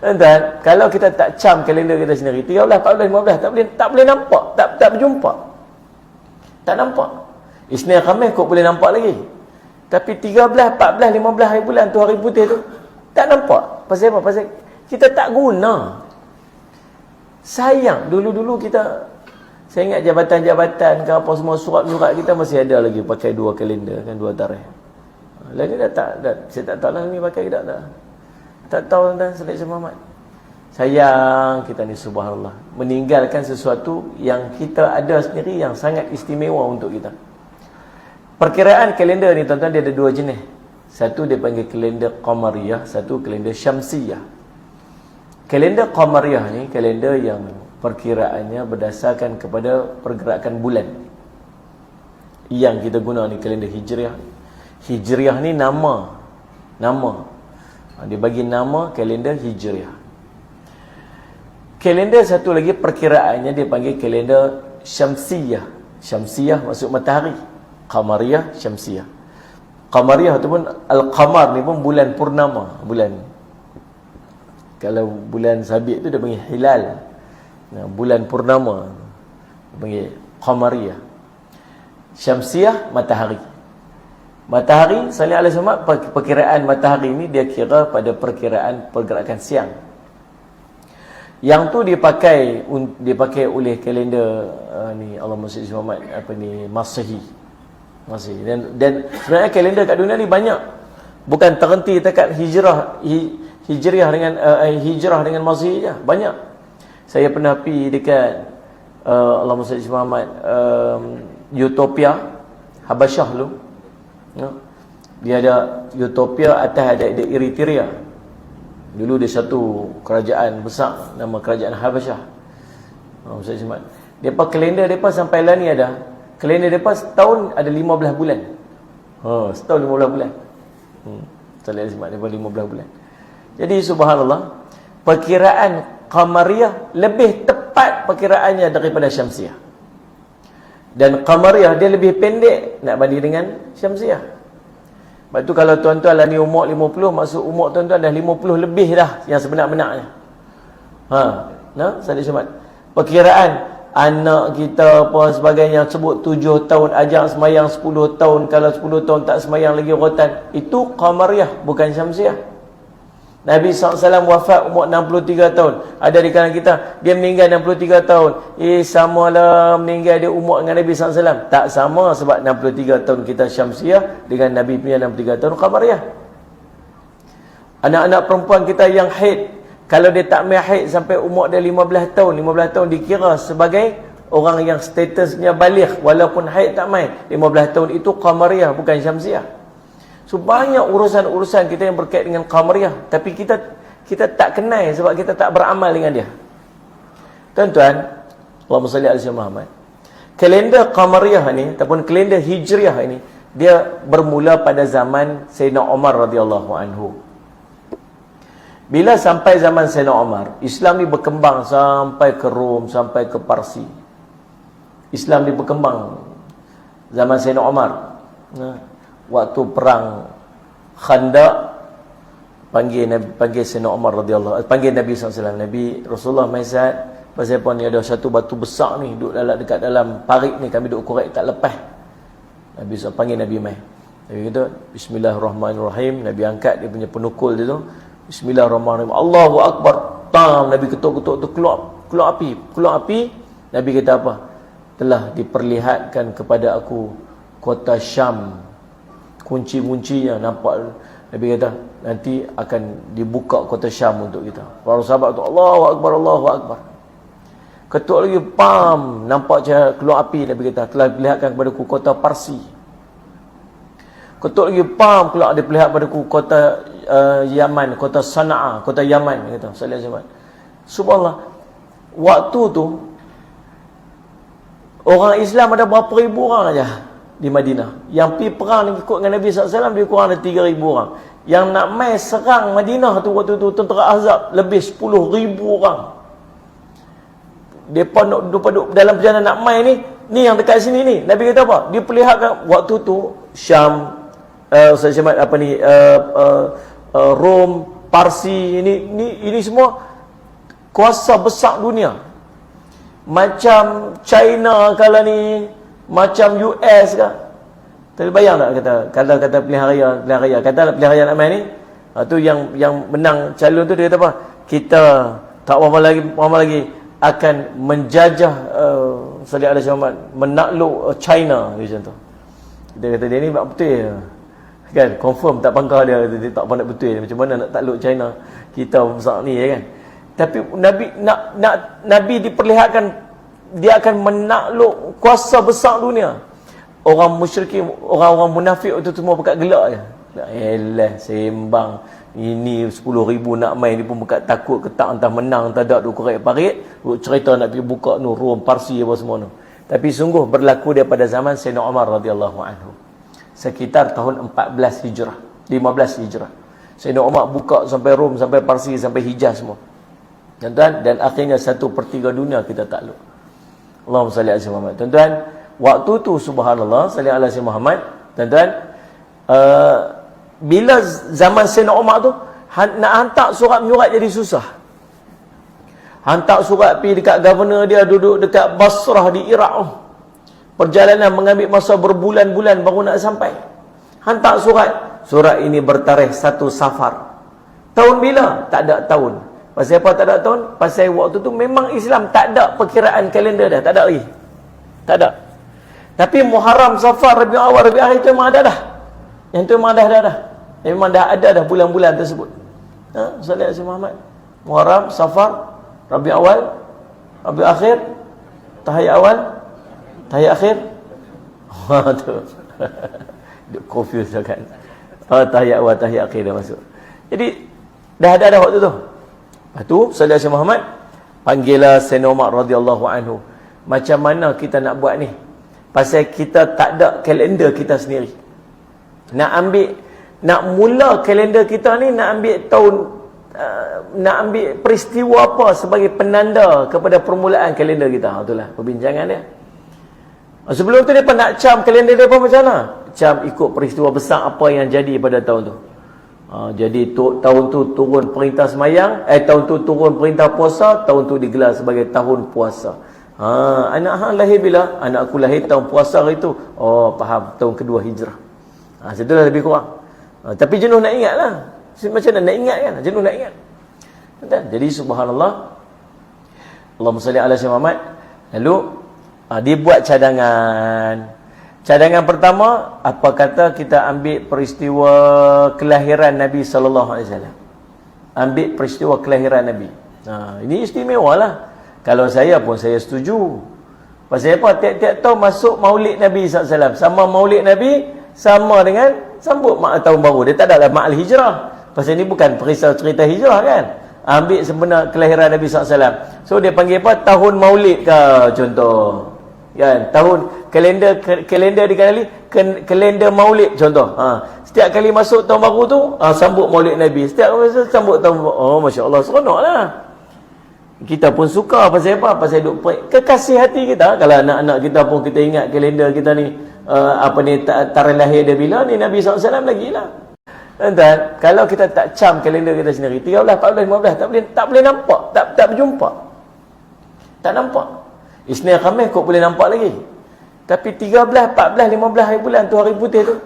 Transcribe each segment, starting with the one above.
Dan kalau kita tak cam kalender kita sendiri, 13, 14, 15 tak boleh nampak, tak berjumpa. Tak nampak. Isnin Khamis kok boleh nampak lagi. Tapi 13, 14, 15 hari bulan tu, hari putih tu tak nampak. Pasal apa? Pasal kita tak guna. Sayang, dulu-dulu kita, saya ingat jabatan-jabatan ke apa semua, surat-surat kita masih ada lagi pakai 2 kalender kan, 2 tarikh. Lagi dah tak, saya tak tahu lah ni pakai ke tak. Tak tahu tentang Seleksi Muhammad. Sayang kita ni, subhanallah, meninggalkan sesuatu yang kita ada sendiri yang sangat istimewa untuk kita. Perkiraan kalender ni tuan-tuan, dia ada 2 jenis. Satu dia panggil kalender Qamariyah, satu kalender Syamsiyah. Kalender Qamariyah ni kalender yang perkiraannya berdasarkan kepada pergerakan bulan. Yang kita guna ni kalender Hijriah. Hijriah ni nama. Dia bagi nama kalender Hijriah. Kalender satu lagi perkiraannya dia panggil kalender Syamsiyah. Syamsiyah maksud matahari. Qamariyah, Syamsiyah. Qamariyah ataupun Al-Qamar ni pun bulan purnama. Bulan. Kalau bulan sabit tu dia panggil hilal. Nah, bulan purnama. Dia panggil Qamariyah. Syamsiyah, matahari. Matahari, salih alaihi wasallam, perkiraan matahari ni dia kira pada perkiraan pergerakan siang. Yang tu dipakai oleh kalender ni, Allahumma salli Muhammad, apa ni, Masehi. Dan sebenarnya kalender kat dunia ni banyak. Bukan terhenti dekat Hijriah dengan Masehi je. Banyak. Saya pernah pergi dekat Allahumma salli Muhammad, Utopia, Habasyah dulu. Ya. Dia ada Utopia, atas ada Eritrea. Dulu dia satu kerajaan besar, nama kerajaan Habasyah. Depa kalender depa sampai lah ni ada. Kalender depa setahun ada 15 bulan. Setahun 15 bulan. Salih alaihi depa 15 bulan. Jadi subhanallah, perkiraan Qamariyah lebih tepat perkiraannya daripada Syamsiyah. Dan Qamariyah dia lebih pendek nak banding dengan Syamsiyah. Sebab tu kalau tuan-tuan lah ni umur 50, maksud umur tuan-tuan dah 50 lebih dah yang sebenar-benarnya. Salih Syamad. Perkiraan anak kita apa sebagainya sebut 7 tahun ajak semayang 10 tahun, kalau 10 tahun tak semayang lagi rotan. Itu Qamariyah, bukan Syamsiyah. Nabi SAW wafat umur 63 tahun. Ada di kalangan kita, dia meninggal 63 tahun. Samalah meninggal dia umur dengan Nabi SAW. Tak sama, sebab 63 tahun kita Syamsiyah dengan Nabi punya 63 tahun Qamariyah. Anak-anak perempuan kita yang haid, kalau dia tak main haid sampai umur dia 15 tahun dikira sebagai orang yang statusnya baligh walaupun haid tak main. 15 tahun itu Qamariyah, bukan Syamsiyah. So banyak urusan-urusan kita yang berkait dengan Qamariyah, tapi kita tak kenal sebab kita tak beramal dengan dia. Tuan-tuan, Allahumma salli ala Muhammad. Kalender Qamariyah ni ataupun kalender Hijriah ini, dia bermula pada zaman Sayyidina Umar radhiyallahu anhu. Bila sampai zaman Sayyidina Umar, Islam ni berkembang sampai ke Rom, sampai ke Parsi. Islam ni berkembang zaman Sayyidina Umar. Waktu perang Khandaq, panggil Sayyidina Umar radhiyallahu, panggil Nabi SAW. Nabi Rasulullah Maisat, pasal apa ni ada satu batu besar ni duduk dekat dalam parit ni, kami duduk korek tak lepas. Nabi SAW panggil Nabi Mai. Nabi kata bismillahirrahmanirrahim. Nabi angkat dia punya penukul dia tu, bismillahirrahmanirrahim, Allahu Akbar. Tam, Nabi ketuk-ketuk tu keluar api. Nabi kata apa? Telah diperlihatkan kepada aku kota Syam, kunci-kuncinya nampak. Nabi kata nanti akan dibuka kota Syam untuk kita. Para sahabat tu Allahu Akbar, Allahu Akbar. Ketuk lagi, pam, nampak cahaya keluar api. Nabi kata telah diperlihatkan kepada ku kota Parsi. Ketuk lagi, pam, keluar diperlihat kepada ku kota Yaman, kota Sana'a, kota Yaman. Kata sallallahu alaihi wasallam. Subhanallah, waktu tu orang Islam ada berapa ribu orang aja di Madinah. Yang pergi perang ni ikut dengan Nabi SAW dia kurang ada 3,000 orang. Yang nak mai serang Madinah tu waktu tu tentera Ahzab lebih 10,000 orang. Depa duduk dalam perjalanan nak mai ni yang dekat sini ni. Nabi kata apa? Dia perlihatkan waktu tu Syam, Rom, Parsi, ini semua kuasa besar dunia. Macam China kalau ni, macam US ke. Terbayang tak kata pilihan raya, kata pilihan raya nak main ni, tu yang menang calon tu dia kata apa? Kita tak lama lagi akan menjajah Salih Alaihi Muhammad, menakluk China macam tu. Dia kata dia ni buat betul kan, confirm tak pangkah dia tak pandai betul macam mana nak takluk China kita besar ni kan. Tapi Nabi diperlihatkan dia akan menakluk kuasa besar dunia. Orang musyrikin, orang-orang munafik itu semua bekat gelak je. Elah sembang, ini 10,000 nak main, dia pun bekat takut ketak entah menang entah tak, duk korek parit, cerita nak pergi buka nu Rom, Parsi apa semua tu. Tapi sungguh berlaku dia pada zaman Sayyidina Umar radhiyallahu anhu. Sekitar tahun 14 Hijrah, 15 Hijrah. Sayyidina Umar buka sampai Rom, sampai Parsi, sampai Hijaz semua. Tuan-tuan, dan akhirnya 1/3 dunia kita takluk. Allahumma salli ala Muhammad. Tuan-tuan, waktu tu subhanallah, salli ala Muhammad, tuan-tuan, bila zaman Sayyidina Umar tu nak hantar surat menyurat jadi susah. Hantar surat pergi dekat governor dia duduk dekat Basrah di Iraq. Perjalanan mengambil masa berbulan-bulan baru nak sampai. Hantar surat ini bertarikh 1 Safar. Tahun bila? Tak ada tahun. Pasal apa tak ada tahun? Pasal waktu tu memang Islam tak ada perkiraan kalender dah, tak ada lagi. Tak ada. Tapi Muharram, Safar, Rabiul Awal, Rabiul Akhir itu memang ada dah. Yang tu memang dah. Memang dah ada dah bulan-bulan tersebut. Sallallahu alaihi Muhammad. Muharram, Safar, Rabiul Awal, Rabiul Akhir, Tahiyat Awal, Tahiyat Akhir. Tu. Duk confuse kan. Tahiyat Awal, Tahiyat Akhir dah masuk. Jadi dah ada waktu tu. Lepas tu Sallallahu alaihi Muhammad panggillah Sayyidina Umar radhiyallahu anhu. Macam mana kita nak buat ni? Pasal kita tak ada kalender kita sendiri. Nak mula kalender kita ni, nak ambil tahun, nak ambil peristiwa apa sebagai penanda kepada permulaan kalender kita. Itulah perbincangan dia. Sebelum tu dia pun nak cam kalender dia pun macam mana? Cam ikut peristiwa besar apa yang jadi pada tahun tu. Jadi tahun tu turun perintah semayang, tahun tu turun perintah puasa, tahun tu digelar sebagai tahun puasa. Anak hang lahir bila? Anak aku lahir tahun puasa hari tu. Oh, faham, tahun kedua Hijrah. Situlah lebih kurang. Tapi jenuh nak ingat lah. Macam mana nak ingat kan? Jenuh nak ingat. Jadi subhanallah, Allahumma salli ala Muhammad. Lalu dia buat cadangan. Cadangan pertama, apa kata kita ambil peristiwa kelahiran Nabi sallallahu alaihi wasallam. Ambil peristiwa kelahiran Nabi. Ini istimewa lah. Kalau saya pun saya setuju. Pasal apa? Tiap-tiap tahun masuk Maulid Nabi sallallahu alaihi wasallam. Sama Maulid Nabi sama dengan sambut tahun baru. Dia tak adalah Ma'al Hijrah. Pasal ni bukan perisau cerita hijrah kan. Ambil sebenar kelahiran Nabi sallallahu alaihi wasallam. So dia panggil apa? Tahun Maulid ke contoh. Kan, tahun kalender dikenali kalender Maulid contoh. Setiap kali masuk tahun baru tu sambut Maulid Nabi. Setiap kali sambut tahun baru. Oh, masya-Allah, seronoklah. Kita pun suka pasal apa? Pasal duk kekasih hati kita. Kalau anak-anak kita pun kita ingat kalender kita ni tarikh lahir dia bila ni Nabi SAW lagi lah. Dan kalau kita tak cam kalender kita sendiri 13, 14, 15 tak boleh nampak, tak berjumpa. Tak nampak. Isnin Khamis kok boleh nampak lagi. Tapi 13, 14, 15 hari bulan tu, hari putih tu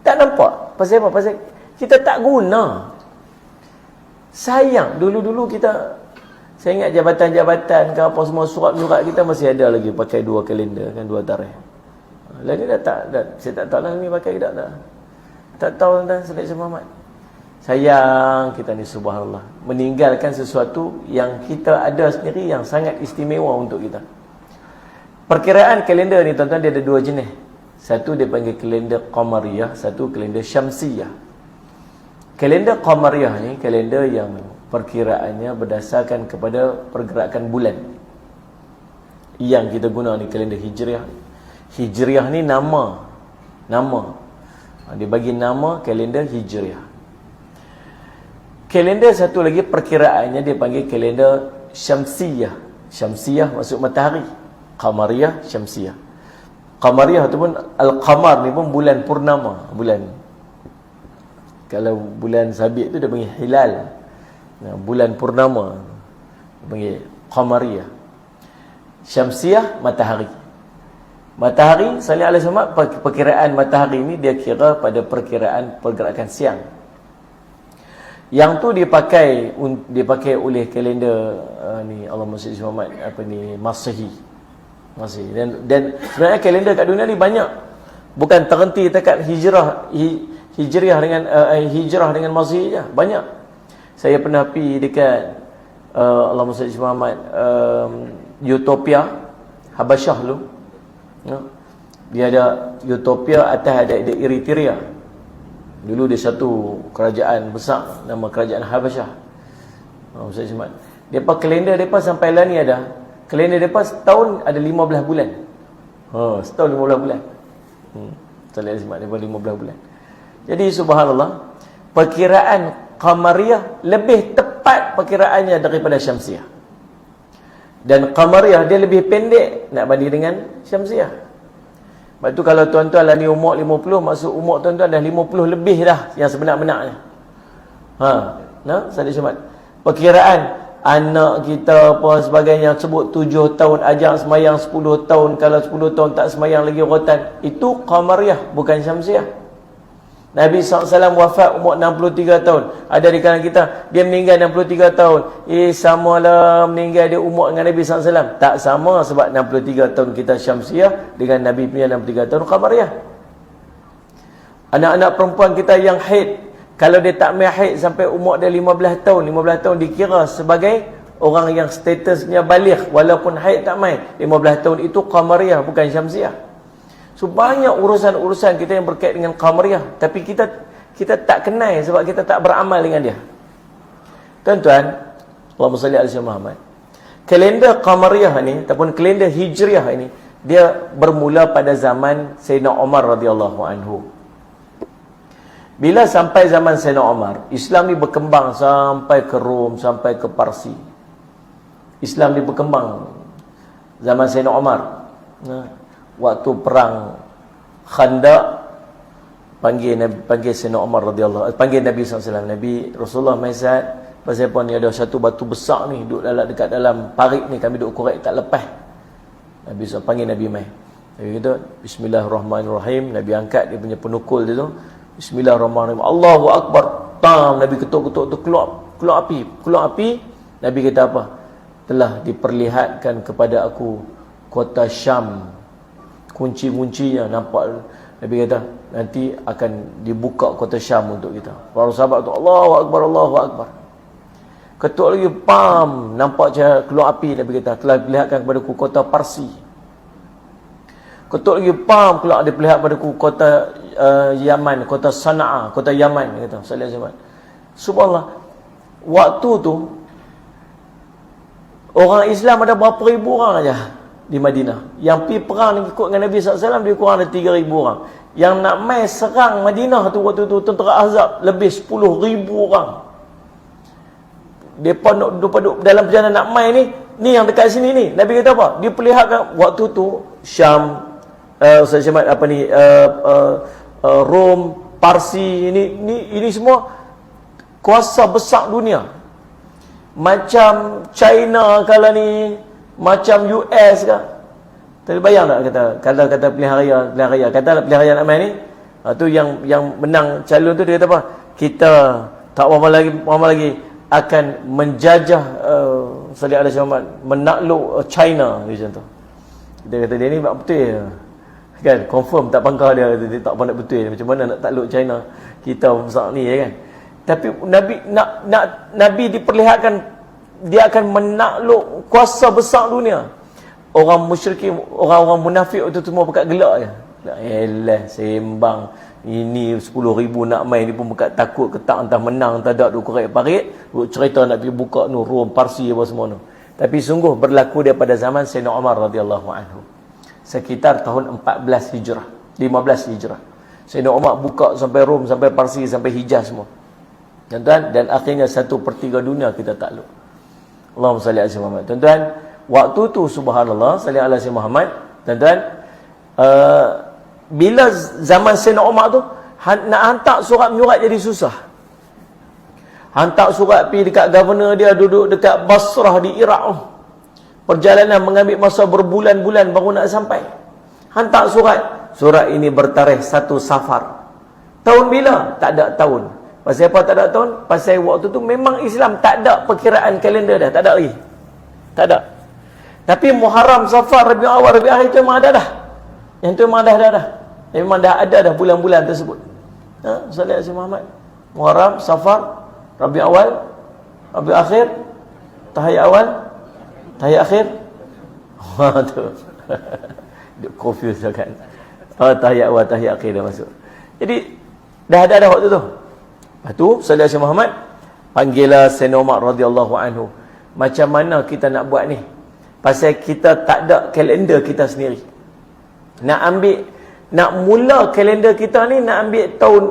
tak nampak. Pasal apa? Pasal kita tak guna. Sayang, dulu-dulu kita, saya ingat jabatan-jabatan ke apa semua, surat-surat kita masih ada lagi pakai 2 kalender kan, 2 tarikh. Lah ni dah saya tak tahu lah ni pakai ke tak. Tak tahu tentang Sallallahu Muhammad. Sayang kita ni subhanallah, meninggalkan sesuatu yang kita ada sendiri yang sangat istimewa untuk kita. Perkiraan kalender ni tuan-tuan dia ada 2 jenis. Satu dia panggil kalender Qamariyah, satu kalender Syamsiyah. Kalender Qamariyah ni kalender yang perkiraannya berdasarkan kepada pergerakan bulan. Yang kita guna ni kalender Hijriah. Hijriah ni nama. Dia bagi nama kalender Hijriah. Kalender satu lagi perkiraannya dia panggil kalender Syamsiyah. Syamsiyah maksud matahari. Qamariyah, Syamsiyah. Qamariyah ataupun Al-Qamar ni pun bulan purnama, bulan. Kalau bulan sabit tu dia panggil hilal. bulan purnama, panggil qamariyah. Syamsiah, matahari. Matahari, salih alaihi wasallam, perkiraan matahari ini dia kira pada perkiraan pergerakan siang. Yang tu dipakai oleh kalender ni Allahumma salli Muhammad Masehi. Dan sebenarnya kalender kat dunia ni banyak. Bukan terhenti dekat hijriah dengan Masehi je, banyak. Saya pernah pergi dekat Allahumma salli Muhammad Utopia Habasyah dulu. Dia ada Utopia, atas ada Eritrea. Dulu dia satu kerajaan besar, nama kerajaan Habasyah. Depa kalender depa sampai lah ni ada. Kalender depa setahun ada 15 bulan. Setahun 15 bulan. Salih Azmat depa 15 bulan. Jadi subhanallah, perkiraan qamariyah lebih tepat perkiraannya daripada syamsiah. Dan qamariyah dia lebih pendek nak banding dengan syamsiah. Sebab tu kalau tuan-tuan lah ni umur 50, maksud umur tuan-tuan dah 50 lebih dah yang sebenar-benarnya. Salih Azmat. Perkiraan anak kita apa sebagainya sebut 7 tahun ajak semayang 10 tahun, kalau 10 tahun tak semayang lagi rotan, itu qamariyah bukan syamsiah. Nabi SAW wafat umur 63 tahun. Ada di kalangan kita, dia meninggal 63 tahun. Samalah meninggal dia umur dengan Nabi SAW. Tak sama, sebab 63 tahun kita syamsiah dengan Nabi punya 63 tahun qamariyah. Anak-anak perempuan kita yang haid, kalau dia tak main haid sampai umur dia 15 tahun, 15 tahun dikira sebagai orang yang statusnya baligh walaupun haid tak main. 15 tahun itu qamariyah bukan syamsiah. So banyak urusan-urusan kita yang berkait dengan qamariyah, tapi kita tak kenal sebab kita tak beramal dengan dia. Tuan-tuan, Allahumma salli ala sayyidina Muhammad. Kalender qamariyah ni ataupun kalender hijriah ini, dia bermula pada zaman Sayyidina Umar radhiyallahu anhu. Bila sampai zaman Sayyidina Umar, Islam ni berkembang sampai ke Rom, sampai ke Parsi. Islam ni berkembang zaman Sayyidina Umar. Waktu perang Khandaq, panggil Sayyidina Umar radhiyallahu, panggil Nabi SAW. Nabi Rasulullah Maizat, pasal apa ni ada satu batu besar ni duduk dekat dalam parit ni, kami duduk korek tak lepas. Nabi SAW panggil Nabi mai. Nabi kata bismillahirrahmanirrahim. Nabi angkat dia punya penukul dia tu, bismillahirrahmanirrahim, Allahu Akbar. Tam, Nabi ketuk-ketuk tu keluar api. Nabi kata apa? Telah diperlihatkan kepada aku kota Syam, kunci-kuncinya nampak. Nabi kata nanti akan dibuka kota Syam untuk kita. Para sahabat tu Allahu Akbar, Allahu Akbar. Ketuk lagi, pam, nampak cahaya keluar api. Nabi kata telah diperlihatkan kepada aku kota Parsi. Ketuk lagi, pam, keluar diperlihat kepada aku kota Yaman, kota Sana'a, kota Yaman. Dia kata sallallahu alaihi wasallam. Subhanallah, waktu tu orang Islam ada berapa ribu orang aja di Madinah. Yang pergi perang ikut dengan Nabi SAW, dia kurang ada 3,000 orang. Yang nak mai serang Madinah tu waktu tu, tentera Ahzab, lebih 10,000 orang. Mereka duduk dalam perjalanan nak mai ni yang dekat sini ni. Nabi kata apa? Dia perlihatkan waktu tu Syam, Rom, Parsi, ini semua kuasa besar dunia. Macam China kalau ni, macam US ke. Tapi bayang tak kata pilihan raya kata pilihan raya nak main ni, tu yang menang calon tu dia kata apa? Kita tak lama lagi akan menjajah salih alaihi wasallam, menakluk China macam tu. Dia kata dia ni buat betul kan, confirm tak pangkal dia tak pandai betul macam mana nak takluk China kita besar ni kan. Tapi Nabi diperlihatkan dia akan menakluk kuasa besar dunia. Orang musyrikin, orang-orang munafik itu semua pekat gelak je. Sembang. Ini 10,000 nak main, ni pun pekat takut ketak entah menang entah tak duk korek parit, duk cerita nak pergi buka nu Rom, Parsi apa semua tu. Tapi sungguh berlaku dia pada zaman Sayyidina Umar radhiyallahu anhu. Sekitar tahun 14 Hijrah, 15 Hijrah. Sayyidina Umar buka sampai Rom, sampai Parsi, sampai Hijaz semua. Dan akhirnya 1/3 dunia kita takluk. Allahumma salli ala sayyidina Muhammad. Tuan-tuan, waktu tu subhanallah, salli ala sayyidina Muhammad. Tuan-tuan, bila zaman Sayyidina Umar tu nak hantar surat menyurat jadi susah. Hantar surat pergi dekat governor dia duduk dekat Basrah di Iraq. Perjalanan mengambil masa berbulan-bulan baru nak sampai. Hantar surat. Surat ini bertarikh 1 Safar. Tahun bila? Tak ada tahun. Pasal apa tak ada tahun? Pasal waktu tu memang Islam tak ada perkiraan kalender dah. Tak ada lagi. Tak ada. Tapi Muharram, Safar, Rabiul Awal, Rabiul Akhir itu memang ada dah. Yang tu memang dah. Memang dah ada dah bulan-bulan tersebut. Sallallahu alaihi Muhammad. Muharram, Safar, Rabiul Awal, Rabiul Akhir, Tahiyat Awal, Tahiyat Akhir. Tu. Dia confuse dah kan. Tahiyat Awal, Tahiyat Akhir dah masuk. Jadi dah ada dah waktu tu. Lepas tu Sallallahu alaihi Muhammad panggillah Sayyidina Umar radhiyallahu anhu. Macam mana kita nak buat ni? Pasal kita tak ada kalender kita sendiri. Nak mula kalender kita ni, nak ambil tahun,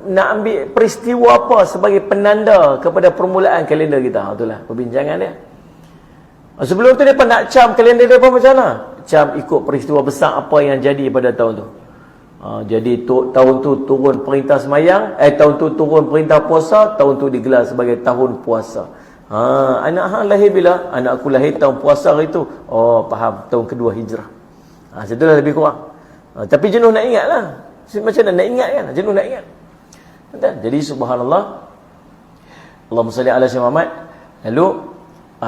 nak ambil peristiwa apa sebagai penanda kepada permulaan kalender kita. Itulah perbincangan dia. Sebelum tu dia nak cam kalender dia macam mana? Cam ikut peristiwa besar apa yang jadi pada tahun tu. Jadi tahun tu turun perintah semayang, tahun tu turun perintah puasa, tahun tu digelar sebagai tahun puasa. Anak hang lahir bila? Anak aku lahir tahun puasa hari tu. Oh, faham, tahun kedua hijrah. Situlah lebih kurang. Tapi jenuh nak ingat lah. Macam mana nak ingat kan? Jenuh nak ingat. Jadi subhanallah, Allahumma salli ala Sayyidina Muhammad. Lalu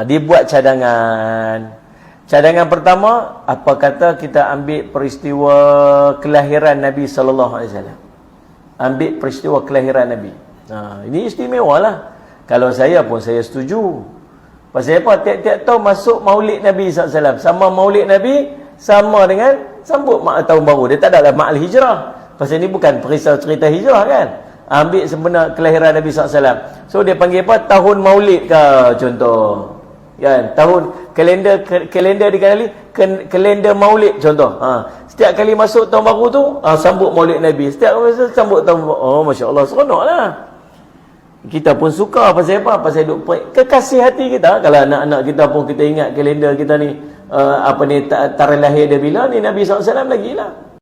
dia buat cadangan. Cadangan pertama, apa kata kita ambil peristiwa kelahiran Nabi sallallahu alaihi wasallam. Ambil peristiwa kelahiran Nabi. Ini istimewa lah. Kalau saya pun saya setuju. Pasal apa? Tiap-tiap tahun masuk Maulid Nabi sallallahu alaihi wasallam. Sama Maulid Nabi sama dengan sambut tahun baru. Dia tak adalah Ma'al Hijrah. Pasal ni bukan perisau cerita hijrah kan. Ambil sebenar kelahiran Nabi sallallahu alaihi wasallam. So dia panggil apa? Tahun Maulid ke contoh. Kan? Tahun kalender dikali kalender Maulid contoh. Setiap kali masuk tahun baru tu sambut Maulid Nabi. Setiap kali masuk sambut tahun baru. Oh, masya-Allah, seronoklah. Kita pun suka pasal apa? Pasal duk kekasih hati kita. Kalau anak-anak kita pun kita ingat kalender kita ni tarikh lahir dia bila ni Nabi sallallahu alaihi wasallam lagi lah.